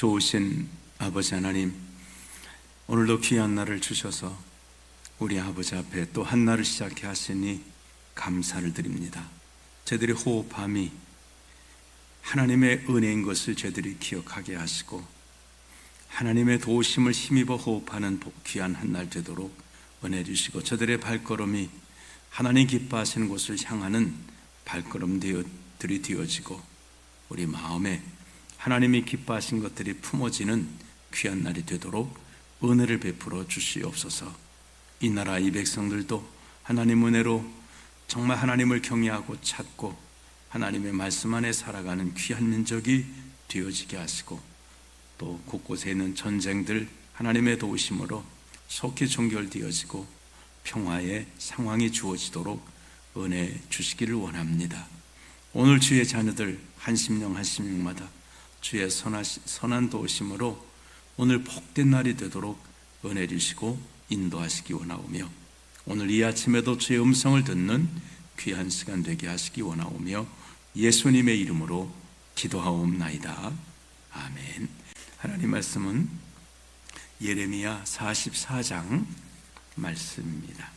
좋으신 아버지 하나님, 오늘도 귀한 날을 주셔서 우리 아버지 앞에 또 한 날을 시작해 하시니 감사를 드립니다. 저희들이 호흡함이 하나님의 은혜인 것을 저희들이 기억하게 하시고 하나님의 도우심을 힘입어 호흡하는 귀한 한 날 되도록 은혜 주시고 저들의 발걸음이 하나님 기뻐하시는 곳을 향하는 발걸음들이 되어지고 우리 마음에 하나님이 기뻐하신 것들이 품어지는 귀한 날이 되도록 은혜를 베풀어 주시옵소서. 이 나라 이 백성들도 하나님 은혜로 정말 하나님을 경외하고 찾고 하나님의 말씀 안에 살아가는 귀한 민족이 되어지게 하시고 또 곳곳에 있는 전쟁들 하나님의 도우심으로 속히 종결되어지고 평화의 상황이 주어지도록 은혜 주시기를 원합니다. 오늘 주의 자녀들 한 심령 한 심령마다 주의 선한 도우심으로 오늘 복된 날이 되도록 은혜 주시고 인도하시기 원하오며 오늘 이 아침에도 주의 음성을 듣는 귀한 시간 되게 하시기 원하오며 예수님의 이름으로 기도하옵나이다. 아멘. 하나님 말씀은 예레미야 44장 말씀입니다.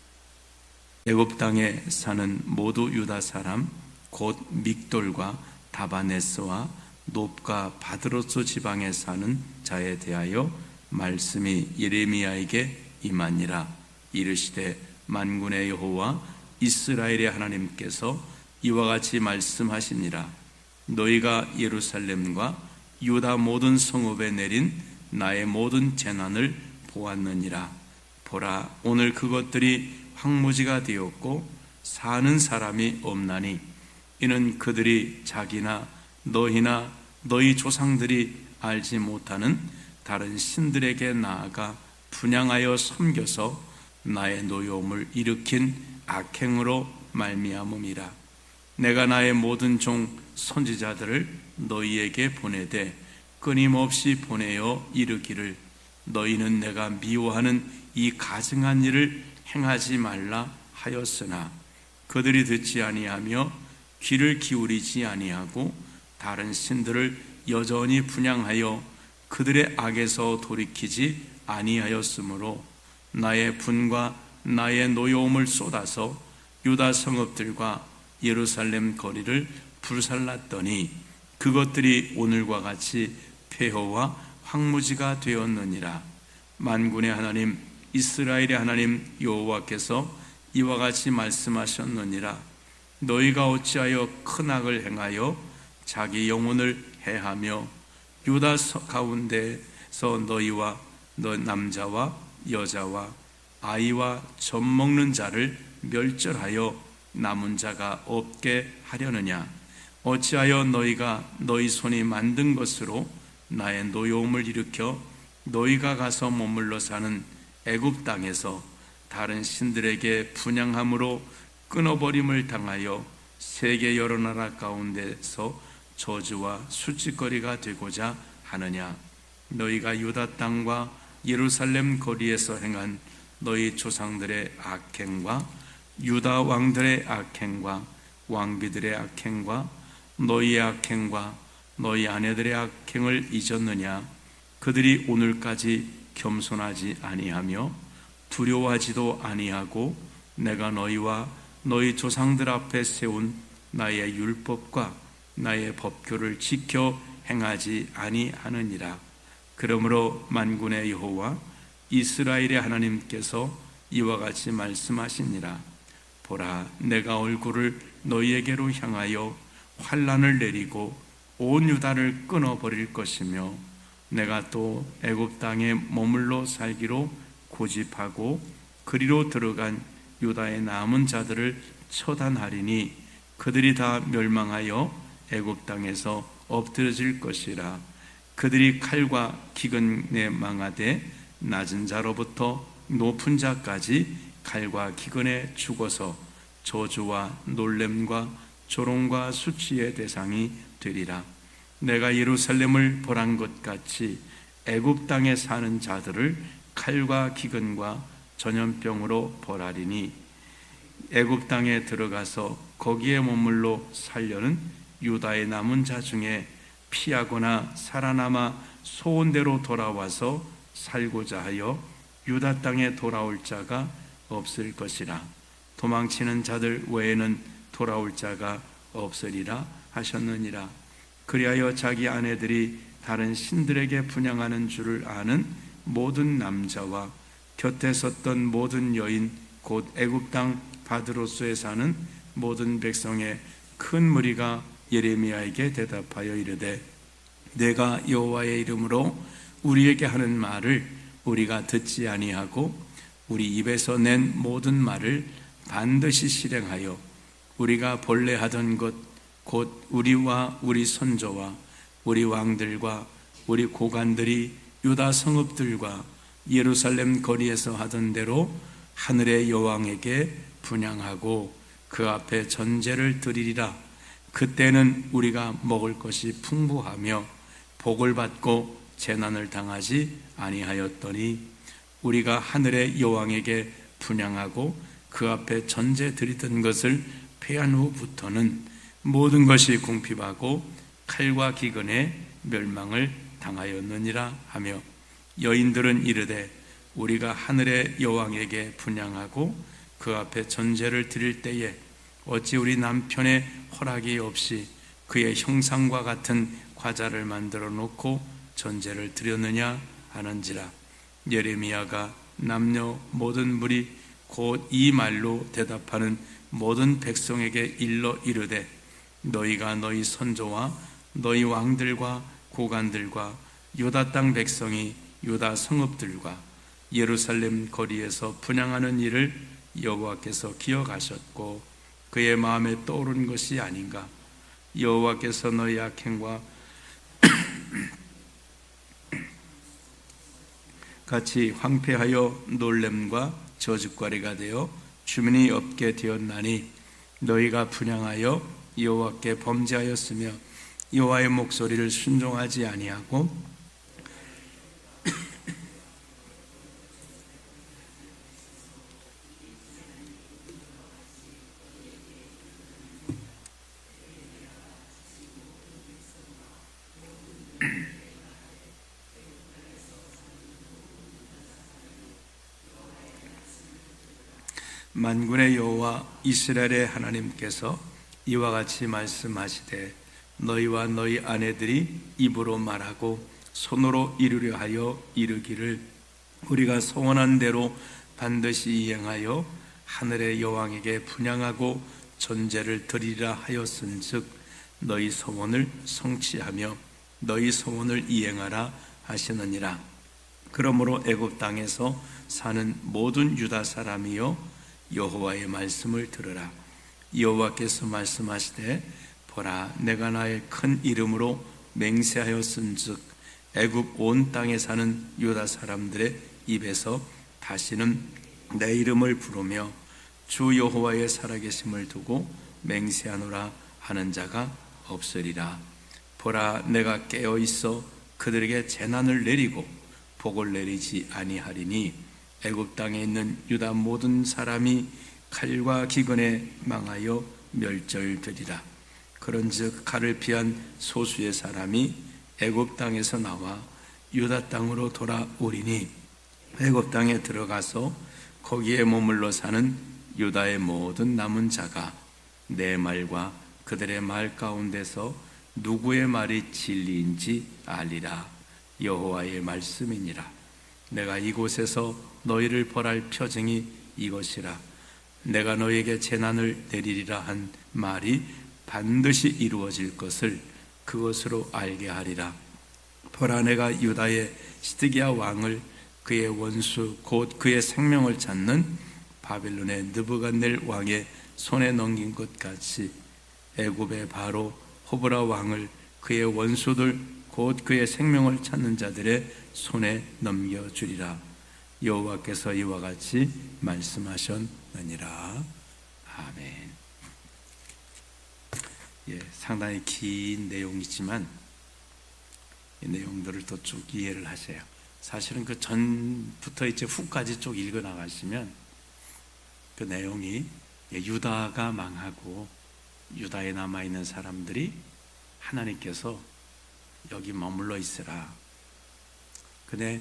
애굽 땅에 사는 모두 유다 사람 곧 믹돌과 다바네스와 놉과 바드로스 지방에 사는 자에 대하여 말씀이 예레미야에게 임하니라. 이르시되 만군의 여호와 이스라엘의 하나님께서 이와 같이 말씀하시니라. 너희가 예루살렘과 유다 모든 성읍에 내린 나의 모든 재난을 보았느니라. 보라, 오늘 그것들이 황무지가 되었고 사는 사람이 없나니 이는 그들이 자기나 너희나 너희 조상들이 알지 못하는 다른 신들에게 나아가 분향하여 섬겨서 나의 노여움을 일으킨 악행으로 말미암음이라. 내가 나의 모든 종 선지자들을 너희에게 보내되 끊임없이 보내어 이르기를 너희는 내가 미워하는 이 가증한 일을 행하지 말라 하였으나 그들이 듣지 아니하며 귀를 기울이지 아니하고 다른 신들을 여전히 분향하여 그들의 악에서 돌이키지 아니하였으므로 나의 분과 나의 노여움을 쏟아서 유다 성읍들과 예루살렘 거리를 불살랐더니 그것들이 오늘과 같이 폐허와 황무지가 되었느니라. 만군의 하나님 이스라엘의 하나님 여호와께서 이와 같이 말씀하셨느니라. 너희가 어찌하여 큰 악을 행하여 자기 영혼을 해하며 유다 가운데서 너희와 너 남자와 여자와 아이와 젖 먹는 자를 멸절하여 남은 자가 없게 하려느냐. 어찌하여 너희가 너희 손이 만든 것으로 나의 노여움을 일으켜 너희가 가서 머물러 사는 애굽 땅에서 다른 신들에게 분향함으로 끊어버림을 당하여 세계 여러 나라 가운데서 저주와 수치거리가 되고자 하느냐. 너희가 유다 땅과 예루살렘 거리에서 행한 너희 조상들의 악행과 유다 왕들의 악행과 왕비들의 악행과 너희의 악행과 너희 아내들의 악행을 잊었느냐. 그들이 오늘까지 겸손하지 아니하며 두려워하지도 아니하고 내가 너희와 너희 조상들 앞에 세운 나의 율법과 나의 법규를 지켜 행하지 아니하느니라. 그러므로 만군의 여호와 이스라엘의 하나님께서 이와 같이 말씀하시니라. 보라, 내가 얼굴을 너희에게로 향하여 환난을 내리고 온 유다를 끊어버릴 것이며 내가 또 애굽 땅에 머물러 살기로 고집하고 그리로 들어간 유다의 남은 자들을 처단하리니 그들이 다 멸망하여 애굽 땅에서 엎드러질 것이라. 그들이 칼과 기근에 망하되 낮은 자로부터 높은 자까지 칼과 기근에 죽어서 저주와 놀램과 조롱과 수치의 대상이 되리라. 내가 예루살렘을 벌한 것 같이 애굽 땅에 사는 자들을 칼과 기근과 전염병으로 벌하리니 애굽 땅에 들어가서 거기에 머물러 살려는 유다의 남은 자 중에 피하거나 살아남아 소원대로 돌아와서 살고자 하여 유다 땅에 돌아올 자가 없을 것이라. 도망치는 자들 외에는 돌아올 자가 없으리라 하셨느니라. 그리하여 자기 아내들이 다른 신들에게 분향하는 줄을 아는 모든 남자와 곁에 섰던 모든 여인 곧 애굽 땅 바드로스에 사는 모든 백성의 큰 무리가 예레미야에게 대답하여 이르되 내가 여호와의 이름으로 우리에게 하는 말을 우리가 듣지 아니하고 우리 입에서 낸 모든 말을 반드시 실행하여 우리가 본래 하던 것 곧 우리와 우리 선조와 우리 왕들과 우리 고관들이 유다 성읍들과 예루살렘 거리에서 하던 대로 하늘의 여왕에게 분향하고 그 앞에 전제를 드리리라. 그때는 우리가 먹을 것이 풍부하며 복을 받고 재난을 당하지 아니하였더니 우리가 하늘의 여왕에게 분향하고 그 앞에 전제 드리던 것을 패한 후부터는 모든 것이 궁핍하고 칼과 기근에 멸망을 당하였느니라 하며 여인들은 이르되 우리가 하늘의 여왕에게 분향하고 그 앞에 전제를 드릴 때에 어찌 우리 남편의 허락이 없이 그의 형상과 같은 과자를 만들어 놓고 전제를 드렸느냐 하는지라. 예레미야가 남녀 모든 무리 곧 이 말로 대답하는 모든 백성에게 일러 이르되 너희가 너희 선조와 너희 왕들과 고관들과 유다 땅 백성이 유다 성읍들과 예루살렘 거리에서 분향하는 일을 여호와께서 기억하셨고 그의 마음에 떠오른 것이 아닌가. 여호와께서 너희 악행과 같이 황폐하여 놀램과 저주거리가 되어 주민이 없게 되었나니 너희가 분향하여 여호와께 범죄하였으며 여호와의 목소리를 순종하지 아니하고 만군의 여호와 이스라엘의 하나님께서 이와 같이 말씀하시되 너희와 너희 아내들이 입으로 말하고 손으로 이루려 하여 이르기를 우리가 소원한 대로 반드시 이행하여 하늘의 여왕에게 분향하고 전제를 드리라 하였은즉 너희 소원을 성취하며 너희 소원을 이행하라 하시느니라. 그러므로 애굽 땅에서 사는 모든 유다 사람이여 여호와의 말씀을 들으라. 여호와께서 말씀하시되 보라 내가 나의 큰 이름으로 맹세하였은즉 애굽 온 땅에 사는 유다 사람들의 입에서 다시는 내 이름을 부르며 주 여호와의 살아계심을 두고 맹세하노라 하는 자가 없으리라. 보라 내가 깨어 있어 그들에게 재난을 내리고 복을 내리지 아니하리니 애굽 땅에 있는 유다 모든 사람이 칼과 기근에 망하여 멸절되리라. 그런즉 칼을 피한 소수의 사람이 애굽 땅에서 나와 유다 땅으로 돌아오리니 애굽 땅에 들어가서 거기에 머물러 사는 유다의 모든 남은 자가 내 말과 그들의 말 가운데서 누구의 말이 진리인지 알리라. 여호와의 말씀이니라. 내가 이곳에서 너희를 벌할 표징이 이것이라. 내가 너희에게 재난을 내리리라 한 말이 반드시 이루어질 것을 그것으로 알게 하리라. 보라 내가 유다의 시드기야 왕을 그의 원수 곧 그의 생명을 찾는 바벨론의 느부갓넬 왕의 손에 넘긴 것 같이 애굽의 바로 호브라 왕을 그의 원수들 곧 그의 생명을 찾는 자들의 손에 넘겨주리라. 여호와께서 이와 같이 말씀하셨느니라. 아멘. 상당히 긴 내용이지만 이 내용들을 더 쭉 이해를 하세요. 사실은 그 전부터 이제 후까지 쭉 읽어 나가시면 그 내용이 유다가 망하고 유다에 남아 있는 사람들이 하나님께서 여기 머물러 있으라. 근데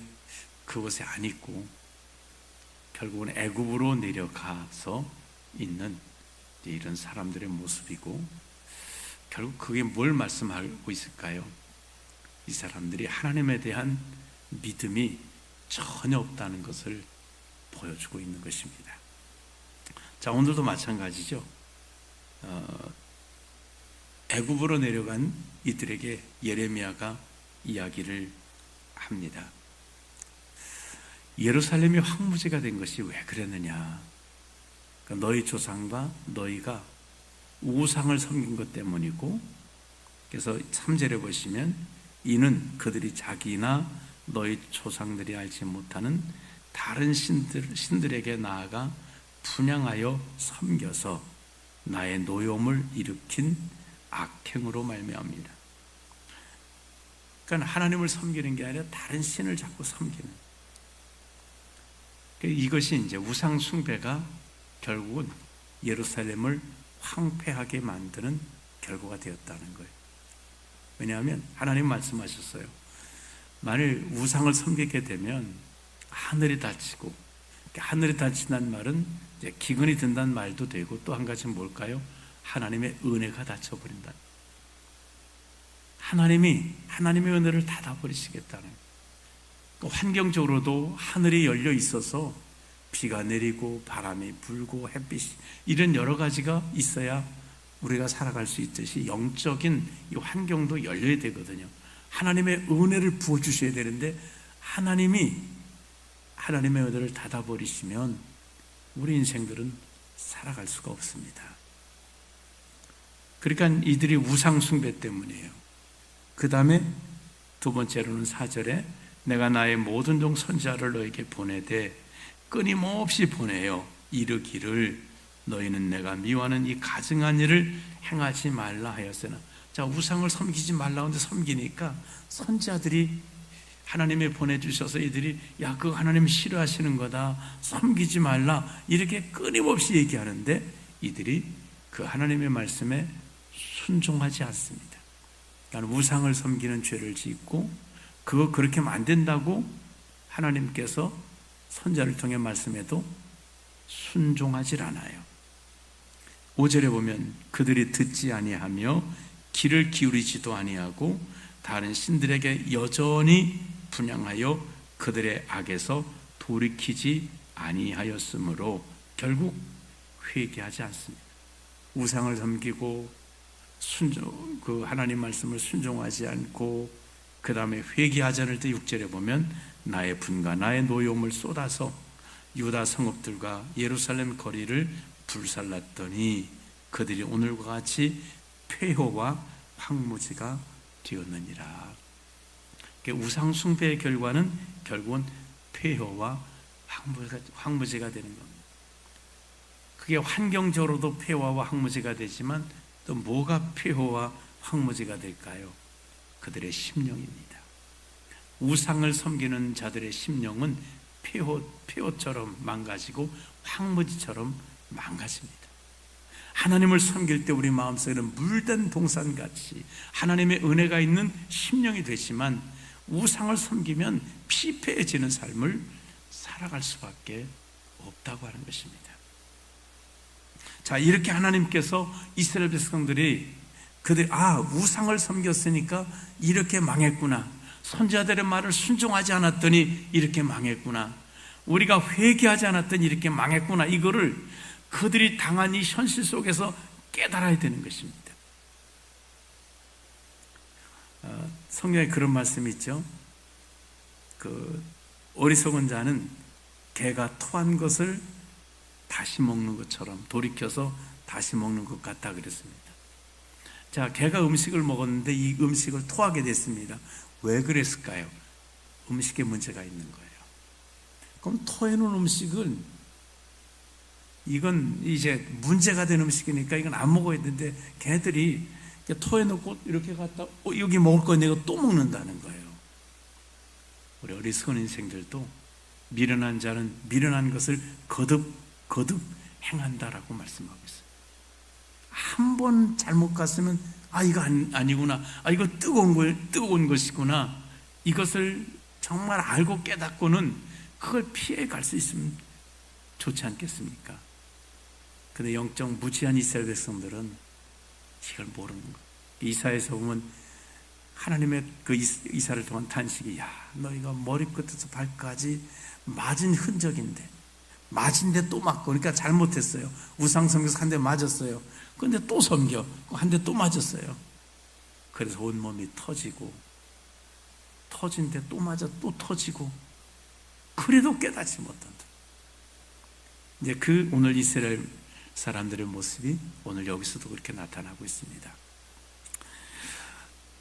그곳에 안 있고 결국은 애굽으로 내려가서 있는 이런 사람들의 모습이고, 결국 그게 뭘 말씀하고 있을까요? 이 사람들이 하나님에 대한 믿음이 전혀 없다는 것을 보여주고 있는 것입니다. 자, 오늘도 마찬가지죠. 애굽으로 내려간 이들에게 예레미야가 이야기를 합니다. 예루살렘이 황무지가 된 것이 왜 그랬느냐? 그러니까 너희 조상과 너희가 우상을 섬긴 것 때문이고, 그래서 3절에 보시면 이는 그들이 자기나 너희 조상들이 알지 못하는 다른 신들에게 나아가 분향하여 섬겨서 나의 노여움을 일으킨 악행으로 말미암니다. 그러니까 하나님을 섬기는 게 아니라 다른 신을 자꾸 섬기는, 이것이 이제 우상 숭배가 결국은 예루살렘을 황폐하게 만드는 결과가 되었다는 거예요. 왜냐하면 하나님 말씀하셨어요. 만일 우상을 섬기게 되면 하늘이 닫히고, 하늘이 닫힌다는 말은 이제 기근이 든다는 말도 되고, 또 한 가지는 뭘까요? 하나님의 은혜가 닫혀버린다. 하나님의 은혜를 닫아버리시겠다는, 그러니까 환경적으로도 하늘이 열려 있어서 비가 내리고 바람이 불고 햇빛이, 이런 여러 가지가 있어야 우리가 살아갈 수 있듯이 영적인 이 환경도 열려야 되거든요. 하나님의 은혜를 부어주셔야 되는데 하나님의 은혜를 닫아버리시면 우리 인생들은 살아갈 수가 없습니다. 그러니까 이들이 우상 숭배 때문이에요. 그 다음에 두 번째로는 4절에 내가 나의 모든 종 선지자를 너에게 보내되 끊임없이 보내요. 이르기를 너희는 내가 미워하는 이 가증한 일을 행하지 말라 하였으나. 자, 우상을 섬기지 말라 하는데 섬기니까 선지자들이 하나님이 보내주셔서 이들이 야, 그거 하나님 싫어하시는 거다, 섬기지 말라, 이렇게 끊임없이 얘기하는데 이들이 그 하나님의 말씀에 순종하지 않습니다. 그러니까 우상을 섬기는 죄를 짓고 그거 그렇게 만든다고 하나님께서 선지자를 통해 말씀해도 순종하지 않아요. 5절에 보면 그들이 듣지 아니하며 귀를 기울이지도 아니하고 다른 신들에게 여전히 분향하여 그들의 악에서 돌이키지 아니하였으므로 결국 회개하지 않습니다. 우상을 섬기고 그 하나님 말씀을 순종하지 않고 그 다음에 회개하지 않을 때 6절에 보면 나의 분과 나의 노여움을 쏟아서 유다 성읍들과 예루살렘 거리를 불살랐더니 그들이 오늘과 같이 폐허와 황무지가 되었느니라. 우상 숭배의 결과는 결국은 폐허와 황무지가 되는 겁니다. 그게 환경적으로도 폐허와 황무지가 되지만 또 뭐가 폐허와 황무지가 될까요? 그들의 심령입니다. 우상을 섬기는 자들의 심령은 폐허처럼 망가지고 황무지처럼 망가집니다. 하나님을 섬길 때 우리 마음속에는 물든 동산같이 하나님의 은혜가 있는 심령이 되지만 우상을 섬기면 피폐해지는 삶을 살아갈 수밖에 없다고 하는 것입니다. 자, 이렇게 하나님께서 이스라엘 백성들이 우상을 섬겼으니까 이렇게 망했구나, 선지자들의 말을 순종하지 않았더니 이렇게 망했구나, 우리가 회개하지 않았더니 이렇게 망했구나, 이거를 그들이 당한 이 현실 속에서 깨달아야 되는 것입니다. 성경에 그런 말씀이 있죠. 그 어리석은 자는 개가 토한 것을 다시 먹는 것처럼 돌이켜서 다시 먹는 것 같다 그랬습니다. 자, 개가 음식을 먹었는데 이 음식을 토하게 됐습니다. 왜 그랬을까요? 음식에 문제가 있는 거예요. 그럼 토해놓은 음식은 이건 이제 문제가 된 음식이니까 이건 안 먹어야 되는데 걔들이 토해놓고 이렇게 갖다 여기 먹을 거 내가 또 먹는다는 거예요. 우리 어리석은 인생들도 미련한 자는 미련한 것을 거듭 행한다라고 말씀하고 있어요. 한 번 잘못 갔으면 이거 아니구나, 이거 뜨거운 것이구나, 이것을 정말 알고 깨닫고는 그걸 피해 갈 수 있으면 좋지 않겠습니까? 근데 영적 무지한 이스라엘 백성들은 이걸 모르는 거예요. 이사야에서 보면 하나님의 그 이사를 통한 탄식이, 야, 너희가 머리끝에서 발까지 맞은 흔적인데, 맞은데 또 맞고, 그러니까 잘못했어요. 우상 섬겨서 한 대 맞았어요. 근데 또 섬겨, 한 대 또 맞았어요. 그래서 온몸이 터지고, 터진 데 또 맞아 또 터지고, 그래도 깨닫지 못한다. 이제 그 오늘 이스라엘 사람들의 모습이 오늘 여기서도 그렇게 나타나고 있습니다.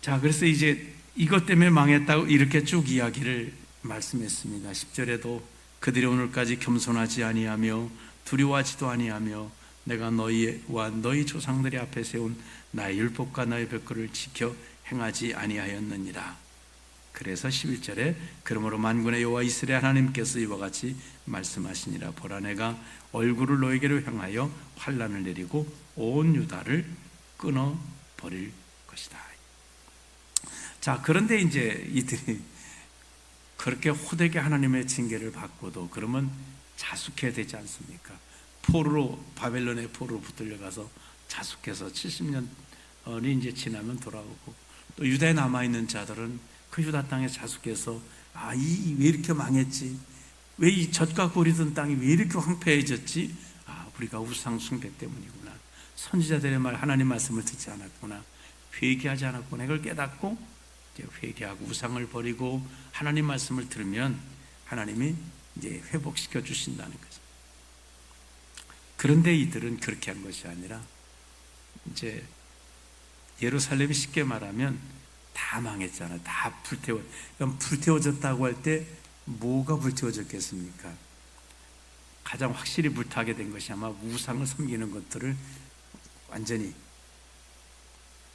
자, 그래서 이제 이것 때문에 망했다고 이렇게 쭉 이야기를 말씀했습니다. 10절에도 그들이 오늘까지 겸손하지 아니하며 두려워하지도 아니하며 내가 너희와 너희 조상들이 앞에 세운 나의 율법과 나의 벽글을 지켜 행하지 아니하였느니라. 그래서 11절에 그러므로 만군의 여호와 이스라엘 하나님께서 이와 같이 말씀하시니라. 보라, 내가 얼굴을 너에게로 향하여 환난을 내리고 온 유다를 끊어버릴 것이다. 자, 그런데 이제 이들이 그렇게 호되게 하나님의 징계를 받고도 그러면 자숙해야 되지 않습니까? 포로로, 바벨론의 포로로 붙들려가서 자숙해서 70년이 이제 지나면 돌아오고, 또 유다에 남아있는 자들은 그 유다 땅에 자숙해서, 아, 왜 이렇게 망했지? 왜 이 젖과 꿀이 든 땅이 왜 이렇게 황폐해졌지? 아, 우리가 우상 숭배 때문이구나. 선지자들의 말, 하나님 말씀을 듣지 않았구나. 회개하지 않았구나. 이걸 깨닫고 이제 회개하고 우상을 버리고 하나님 말씀을 들으면 하나님이 이제 회복시켜 주신다는 거죠. 그런데 이들은 그렇게 한 것이 아니라 이제 예루살렘이 쉽게 말하면 다 망했잖아요. 다 불태워졌다고 할 때 뭐가 불태워졌겠습니까? 가장 확실히 불타게 된 것이 아마 우상을 섬기는 것들을 완전히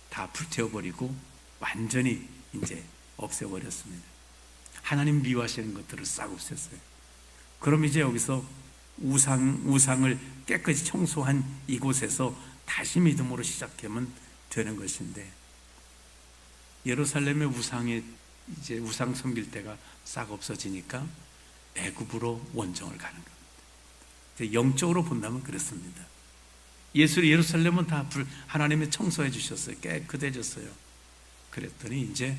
다 불태워버리고 완전히 이제 없애버렸습니다. 하나님 미워하시는 것들을 싹 없앴어요. 그럼 이제 여기서 우상을 깨끗이 청소한 이곳에서 다시 믿음으로 시작하면 되는 것인데, 예루살렘의 우상에 이제 우상 섬길 때가 싹 없어지니까 애굽으로 원정을 가는 겁니다. 영적으로 본다면 그렇습니다. 예루살렘은 다 하나님이 청소해 주셨어요. 깨끗해졌어요. 그랬더니 이제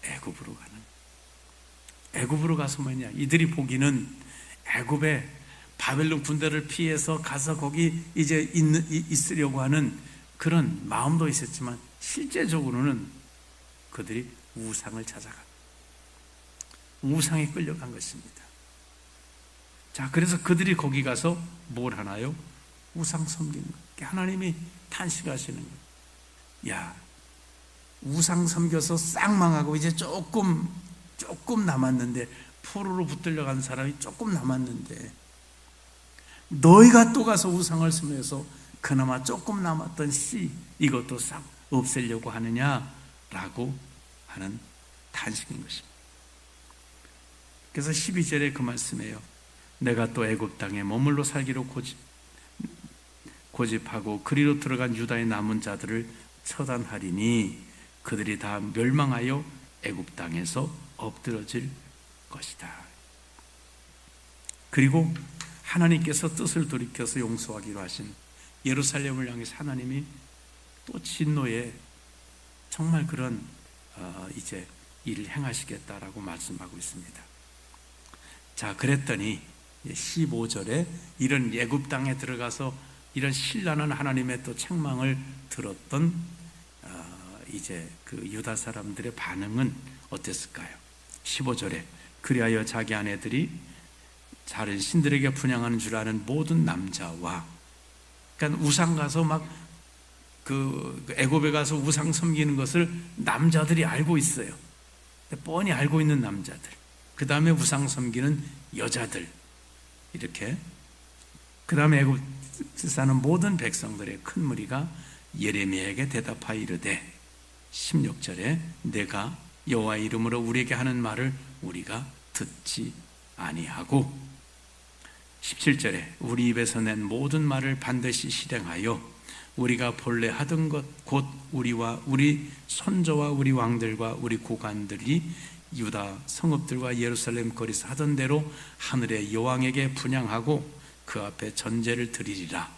애굽으로 가는, 애굽으로 가서 뭐냐, 이들이 보기는 애굽에 바벨론 군대를 피해서 가서 거기 이제 있으려고 하는 그런 마음도 있었지만 실제적으로는 그들이 우상을 찾아가, 우상에 끌려간 것입니다. 자, 그래서 그들이 거기 가서 뭘 하나요? 우상 섬기는 거. 하나님이 탄식하시는 거. 야, 우상 섬겨서 싹 망하고 이제 조금 남았는데, 포로로 붙들려간 사람이 조금 남았는데, 너희가 또 가서 우상을 섬겨서 그나마 조금 남았던 씨 이것도 싹 없애려고 하느냐라고 하는 탄식인 것입니다. 그래서 12절에 그 말씀이에요. 내가 또 애굽 땅에 머물러 살기로 고집하고 그리로 들어간 유다의 남은 자들을 처단하리니 그들이 다 멸망하여 애굽 땅에서 엎드러질 것이다. 그리고 하나님께서 뜻을 돌이켜서 용서하기로 하신 예루살렘을 향해서 하나님이 또 진노에 정말 그런 이제 일을 행하시겠다라고 말씀하고 있습니다. 자, 그랬더니 15절에 이런 애굽 땅에 들어가서 이런 신랄한 하나님의 또 책망을 들었던 이제 그 유다 사람들의 반응은 어땠을까요? 15절에 그리하여 자기 아내들이 다른 신들에게 분향하는 줄 아는 모든 남자와, 그러니까 우상 가서 막 그 애굽에 가서 우상 섬기는 것을 남자들이 알고 있어요. 뻔히 알고 있는 남자들, 그 다음에 우상 섬기는 여자들, 이렇게 그 다음에 애굽에 사는 모든 백성들의 큰 무리가 예레미야에게 대답하여 이르되 16절에 내가 여호와 이름으로 우리에게 하는 말을 우리가 듣지 아니하고 17절에 우리 입에서 낸 모든 말을 반드시 실행하여 우리가 본래 하던 것 곧 우리와 우리 손자와 우리 왕들과 우리 고관들이 유다 성읍들과 예루살렘 거리에서 하던 대로 하늘의 여왕에게 분향하고 그 앞에 전제를 드리리라.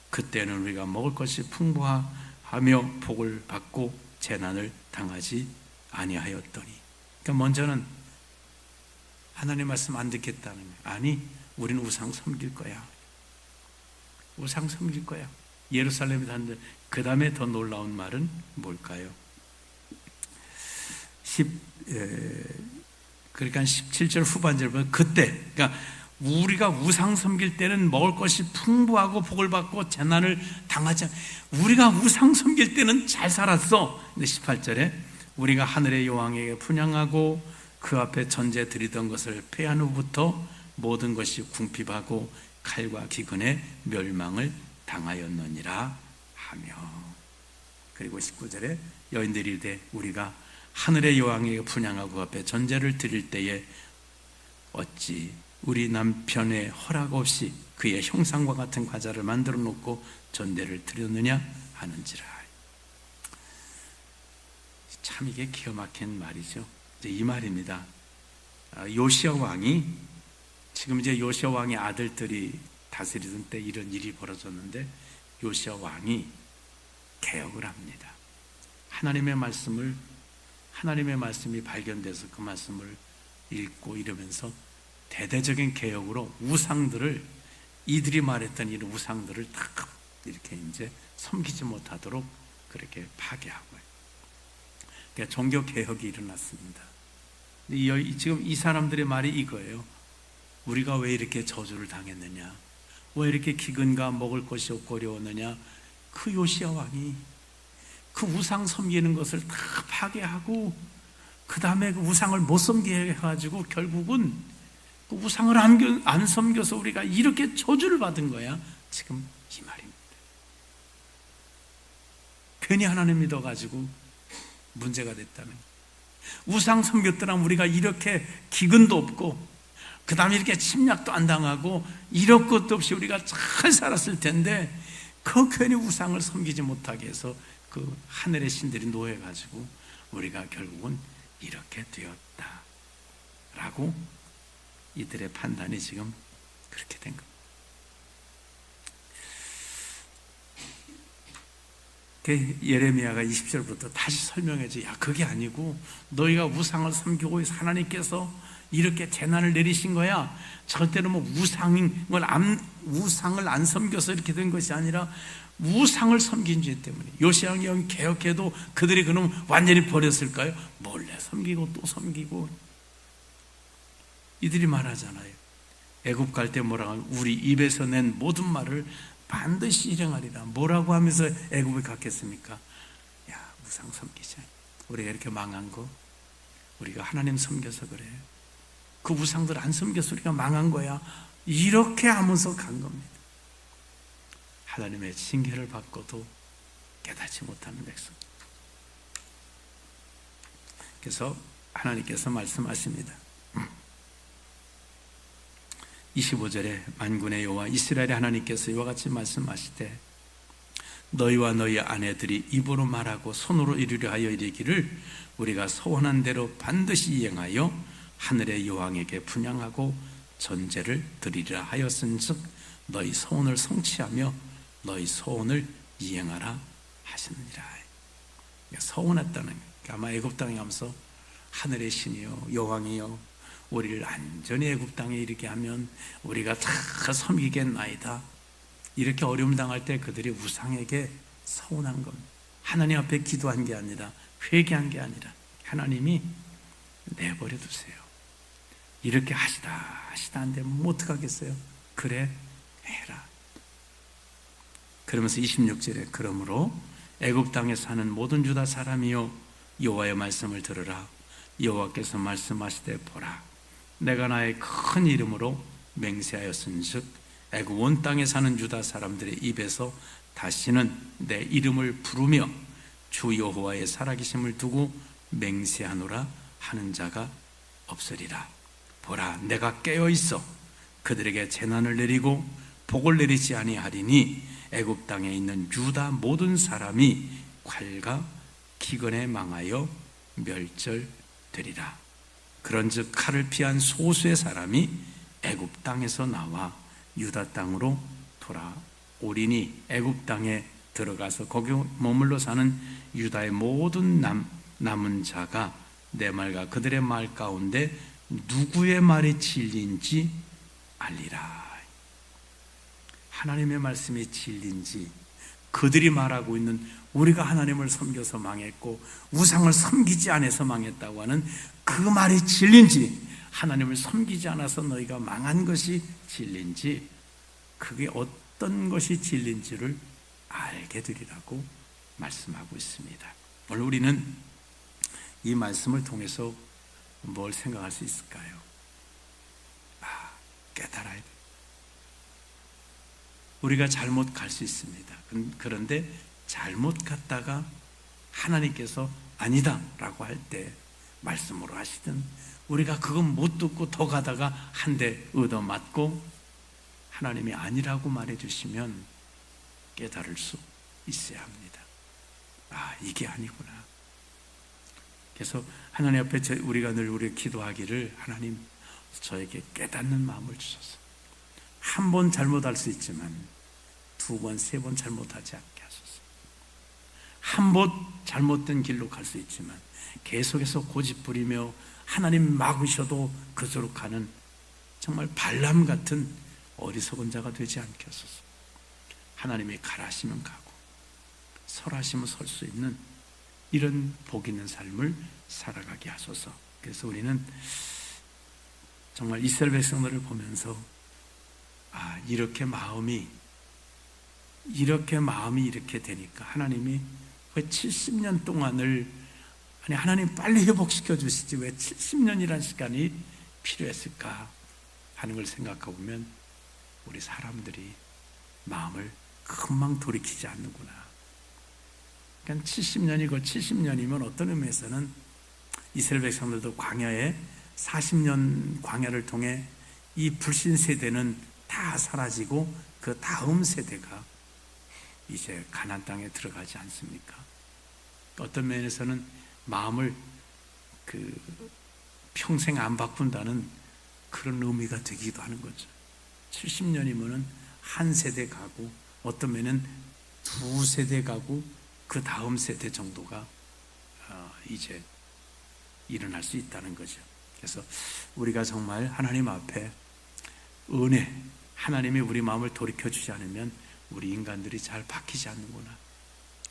그때는 우리가 먹을 것이 풍부하며 복을 받고 재난을 당하지 아니하였더니. 그러니까 먼저는 하나님 말씀 안 듣겠다는 거예요. 아니, 우리는 우상 섬길 거야. 우상 섬길 거야. 예루살렘에 사는데 그 다음에 더 놀라운 말은 뭘까요? 그러니까 17절 후반절 보면 그때, 그러니까 우리가 우상 섬길 때는 먹을 것이 풍부하고 복을 받고 재난을 당하지 않. 우리가 우상 섬길 때는 잘 살았어. 근데 18절에 우리가 하늘의 여왕에게 분향하고 그 앞에 전제 드리던 것을 패한 후부터 모든 것이 궁핍하고 칼과 기근에 멸망을 당하였느니라 하며. 그리고 19절에 여인들이 이르되 우리가 하늘의 여왕에게 분향하고 그 앞에 전제를 드릴 때에 어찌 우리 남편의 허락 없이 그의 형상과 같은 과자를 만들어 놓고 전제를 드렸느냐 하는지라. 참 이게 기가 막힌 말이죠. 이제 이 말입니다. 요시야 왕이, 지금 이제 요시야 왕의 아들들이 다스리던 때 이런 일이 벌어졌는데, 요시야 왕이 개혁을 합니다. 하나님의 말씀이 발견돼서 그 말씀을 읽고 이러면서 대대적인 개혁으로 우상들을, 이들이 말했던 이런 우상들을 다 이렇게 이제 섬기지 못하도록 그렇게 파괴하고요. 그러니까 종교 개혁이 일어났습니다. 지금 이 사람들의 말이 이거예요. 우리가 왜 이렇게 저주를 당했느냐, 왜 이렇게 기근과 먹을 것이 없고 어려웠느냐. 그 요시야 왕이 그 우상 섬기는 것을 다 파괴하고 그 다음에 그 우상을 못 섬기게 해가지고 결국은 그 우상을 안 섬겨서 우리가 이렇게 저주를 받은 거야. 지금 이 말입니다. 괜히 하나님 믿어가지고 문제가 됐다는 거예요. 우상 섬겼더라면 우리가 이렇게 기근도 없고 그 다음에 이렇게 침략도 안 당하고 이럴 것도 없이 우리가 잘 살았을 텐데, 그 괜히 우상을 섬기지 못하게 해서 그 하늘의 신들이 노해가지고 우리가 결국은 이렇게 되었다 라고 이들의 판단이 지금 그렇게 된 겁니다. 예레미야가 20절부터 다시 설명해줘. 야, 그게 아니고 너희가 우상을 섬기고 하나님께서 이렇게 재난을 내리신 거야. 절대로 뭐 우상을 안 섬겨서 이렇게 된 것이 아니라 우상을 섬긴 죄 때문에. 요시야 왕이 개혁해도 그들이 그럼 완전히 버렸을까요? 몰래 섬기고 또 섬기고. 이들이 말하잖아요. 애굽 갈 때 뭐라고 하면 우리 입에서 낸 모든 말을 반드시 실행하리라. 뭐라고 하면서 애굽에 갔겠습니까? 야, 우상 섬기자. 우리가 이렇게 망한 거 우리가 하나님 섬겨서 그래. 그 우상들 안 섬겨서 우리가 망한 거야. 이렇게 하면서 간 겁니다. 하나님의 징계를 받고도 깨닫지 못하는 백성. 그래서 하나님께서 말씀하십니다. 25절에 만군의 여호와 이스라엘의 하나님께서 이와 같이 말씀하시되 너희와 너희 아내들이 입으로 말하고 손으로 이루려 하여 이르기를 우리가 소원한 대로 반드시 이행하여 하늘의 여왕에게 분향하고 전제를 드리리라 하였은즉 너희 소원을 성취하며 너희 소원을 이행하라 하시느니라. 소원했다는 거예요. 아마 애굽 땅에 가면서 하늘의 신이요 여왕이요 우리를 안전히 애굽 땅에 이르게 하면 우리가 다 섬기겠나이다. 이렇게 어려움 당할 때 그들이 우상에게 서운한 겁니다. 하나님 앞에 기도한 게 아니라, 회개한 게 아니라 하나님이 내버려 두세요. 이렇게 하시다 한데 뭐 어떡하겠어요? 그래, 해라. 그러면서 26절에 그러므로 애굽 땅에 사는 모든 유다 사람이여 여호와의 말씀을 들으라. 여호와께서 말씀하시되 보라, 내가 나의 큰 이름으로 맹세하였은즉 애굽 온 땅에 사는 유다 사람들의 입에서 다시는 내 이름을 부르며 주 여호와의 살아계심을 두고 맹세하노라 하는 자가 없으리라. 보라, 내가 깨어있어 그들에게 재난을 내리고 복을 내리지 아니하리니 애굽 땅에 있는 유다 모든 사람이 칼과 기근에 망하여 멸절되리라. 그런즉 칼을 피한 소수의 사람이 애굽 땅에서 나와 유다 땅으로 돌아오리니 애굽 땅에 들어가서 거기 머물러 사는 유다의 모든 남은 자가 내 말과 그들의 말 가운데 누구의 말이 진리인지 알리라. 하나님의 말씀이 진리인지, 그들이 말하고 있는 우리가 하나님을 섬겨서 망했고 우상을 섬기지 않아서 망했다고 하는 그 말이 진리인지, 하나님을 섬기지 않아서 너희가 망한 것이 진리인지, 그게 어떤 것이 진리인지를 알게 되리라고 말씀하고 있습니다. 오늘 우리는 이 말씀을 통해서 뭘 생각할 수 있을까요? 깨달아야 돼요. 우리가 잘못 갈 수 있습니다. 그런데 잘못 갔다가 하나님께서 아니다 라고 할 때 말씀으로 하시든, 우리가 그건 못 듣고 더 가다가 한 대 얻어맞고 하나님이 아니라고 말해주시면 깨달을 수 있어야 합니다. 이게 아니구나. 그래서 하나님 앞에 우리가 늘 우리 기도하기를, 하나님 저에게 깨닫는 마음을 주셔서 한 번 잘못할 수 있지만 두 번, 세 번 잘못하지 않게 하소서. 한 번 잘못된 길로 갈 수 있지만 계속해서 고집부리며 하나님 막으셔도 그저로 가는 정말 발람 같은 어리석은 자가 되지 않게 하소서. 하나님이 가라시면 가고 설하시면 설 수 있는 이런 복 있는 삶을 살아가게 하소서. 그래서 우리는 정말 이스라엘 백성들을 보면서 이렇게 마음이 이렇게 되니까 하나님이 왜 70년 동안을, 하나님 빨리 회복시켜 주시지 왜 70년이라는 시간이 필요했을까 하는 걸 생각해 보면 우리 사람들이 마음을 금방 돌이키지 않는구나. 그러니까 70년이고 70년이면 어떤 의미에서는 이스라엘 백성들도 광야에 40년 광야를 통해 이 불신 세대는 다 사라지고 그 다음 세대가 이제 가나안 땅에 들어가지 않습니까? 어떤 면에서는 마음을 평생 안 바꾼다는 그런 의미가 되기도 하는 거죠. 70년이면은 한 세대 가고 어떤 면은 두 세대 가고 그 다음 세대 정도가 이제 일어날 수 있다는 거죠. 그래서 우리가 정말 하나님 앞에 은혜, 하나님이 우리 마음을 돌이켜주지 않으면 우리 인간들이 잘 바뀌지 않는구나.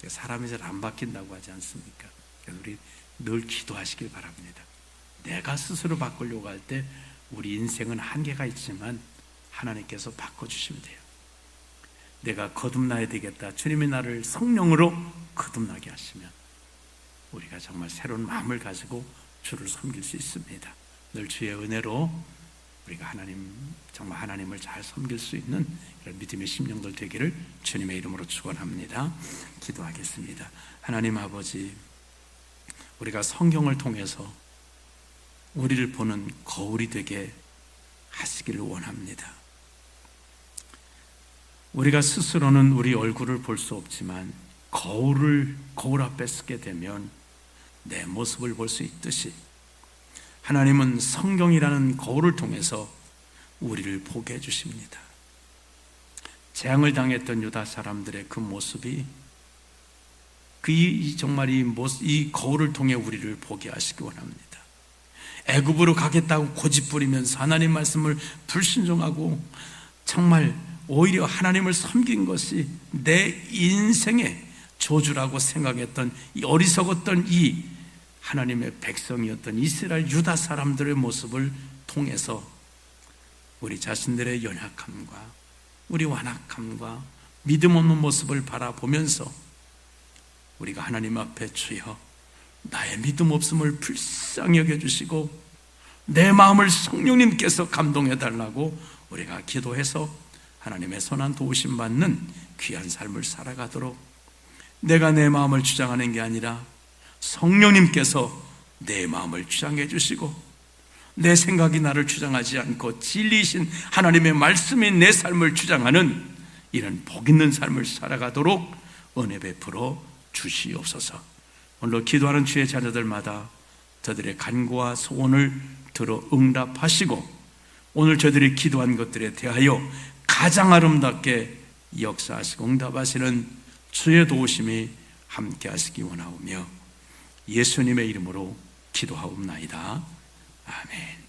사람이 잘 안 바뀐다고 하지 않습니까? 그래서 우리 늘 기도하시길 바랍니다. 내가 스스로 바꾸려고 할 때 우리 인생은 한계가 있지만 하나님께서 바꿔주시면 돼요. 내가 거듭나야 되겠다, 주님이 나를 성령으로 거듭나게 하시면 우리가 정말 새로운 마음을 가지고 주를 섬길 수 있습니다. 늘 주의 은혜로 우리가 정말 하나님을 잘 섬길 수 있는 이런 믿음의 심령들 되기를 주님의 이름으로 축원합니다. 기도하겠습니다. 하나님 아버지, 우리가 성경을 통해서 우리를 보는 거울이 되게 하시기를 원합니다. 우리가 스스로는 우리 얼굴을 볼 수 없지만 거울 앞에 서게 되면 내 모습을 볼 수 있듯이 하나님은 성경이라는 거울을 통해서 우리를 보게 해주십니다. 재앙을 당했던 유다 사람들의 그 모습이 정말 이 거울을 통해 우리를 보게 하시기 원합니다. 애굽으로 가겠다고 고집부리면서 하나님 말씀을 불순종하고 정말 오히려 하나님을 섬긴 것이 내 인생의 저주라고 생각했던 이 어리석었던 이 하나님의 백성이었던 이스라엘 유다 사람들의 모습을 통해서 우리 자신들의 연약함과 우리 완악함과 믿음 없는 모습을 바라보면서 우리가 하나님 앞에 주여 나의 믿음 없음을 불쌍히 여겨주시고 내 마음을 성령님께서 감동해 달라고 우리가 기도해서 하나님의 선한 도우심 받는 귀한 삶을 살아가도록, 내가 내 마음을 주장하는 게 아니라 성령님께서 내 마음을 주장해 주시고 내 생각이 나를 주장하지 않고 진리이신 하나님의 말씀이 내 삶을 주장하는 이런 복 있는 삶을 살아가도록 은혜 베풀어 주시옵소서. 오늘 기도하는 주의 자녀들마다 저들의 간구와 소원을 들어 응답하시고 오늘 저들이 기도한 것들에 대하여 가장 아름답게 역사하시고 응답하시는 주의 도우심이 함께 하시기 원하오며 예수님의 이름으로 기도하옵나이다. 아멘.